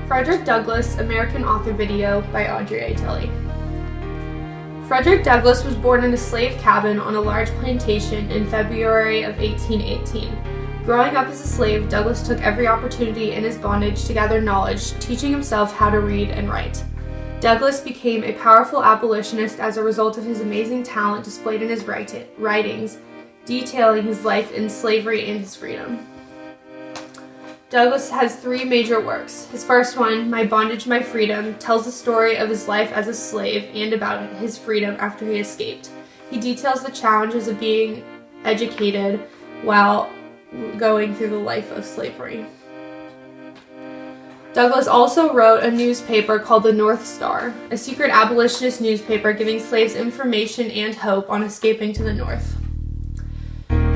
Fredrick Douglass, American Author Video by Audrey A. Tilley. Fredrick Douglass was born in a slave cabin on a large plantation in February of 1818. Growing up as a slave, Douglass took every opportunity in his bondage to gather knowledge, teaching himself how to read and write. Douglass became a powerful abolitionist as a result of his amazing talent displayed in his writings, detailing his life in slavery and his freedom. Douglass has three major works. His first one, My Bondage, My Freedom, tells the story of his life as a slave and about his freedom after he escaped. He details the challenges of being educated while going through the life of slavery. Douglass also wrote a newspaper called the North Star, a secret abolitionist newspaper giving slaves information and hope on escaping to the North.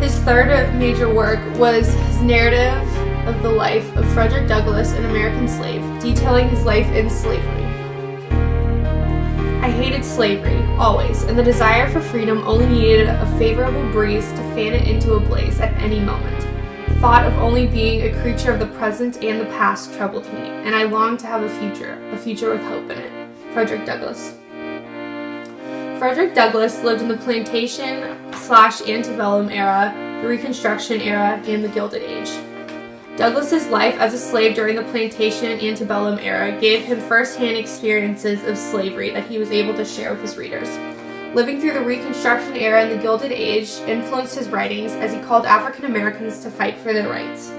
His third major work was his narrative of the life of Fredrick Douglass, an American slave, detailing his life in slavery. I hated slavery, always, and the desire for freedom only needed a favorable breeze to fan it into a blaze at any moment. Thought of only being a creature of the present and the past troubled me, and I longed to have a future with hope in it. Fredrick Douglass. Fredrick Douglass lived in the plantation/antebellum era, the Reconstruction era, and the Gilded Age. Douglass's life as a slave during the plantation antebellum era gave him first-hand experiences of slavery that he was able to share with his readers. Living through the Reconstruction era and the Gilded Age influenced his writings as he called African Americans to fight for their rights.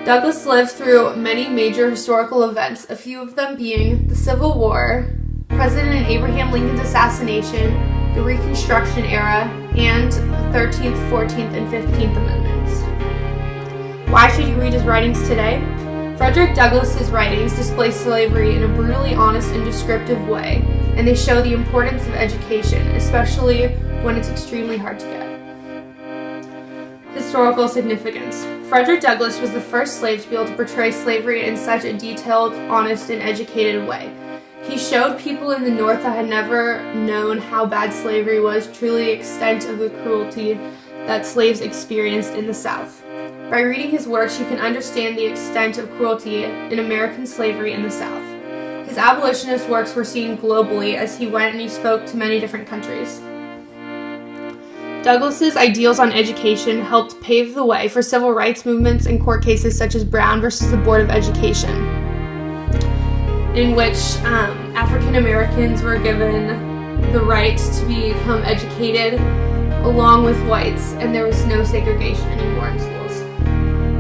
Douglass lived through many major historical events, a few of them being the Civil War, President Abraham Lincoln's assassination, the Reconstruction era, and the 13th, 14th, and 15th Amendments. Why should you read his writings today? Fredrick Douglass's writings display slavery in a brutally honest and descriptive way, and they show the importance of education, especially when it's extremely hard to get. Historical significance. Fredrick Douglass was the first slave to be able to portray slavery in such a detailed, honest, and educated way. He showed people in the North that had never known how bad slavery was truly the extent of the cruelty that slaves experienced in the South. By reading his works, you can understand the extent of cruelty in American slavery in the South. His abolitionist works were seen globally as he went and he spoke to many different countries. Douglass's ideals on education helped pave the way for civil rights movements and court cases such as Brown versus the Board of Education, in which African Americans were given the right to become educated along with whites, and there was no segregation anymore in schools.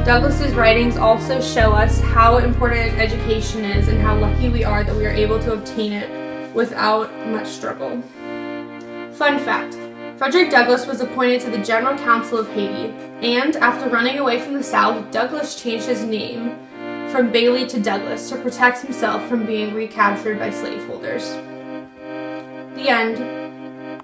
Douglass's writings also show us how important education is and how lucky we are that we are able to obtain it without much struggle. Fun fact, Fredrick Douglass was appointed to the General Council of Haiti, and after running away from the South, Douglass changed his name from Bailey to Douglass to protect himself from being recaptured by slaveholders. The end.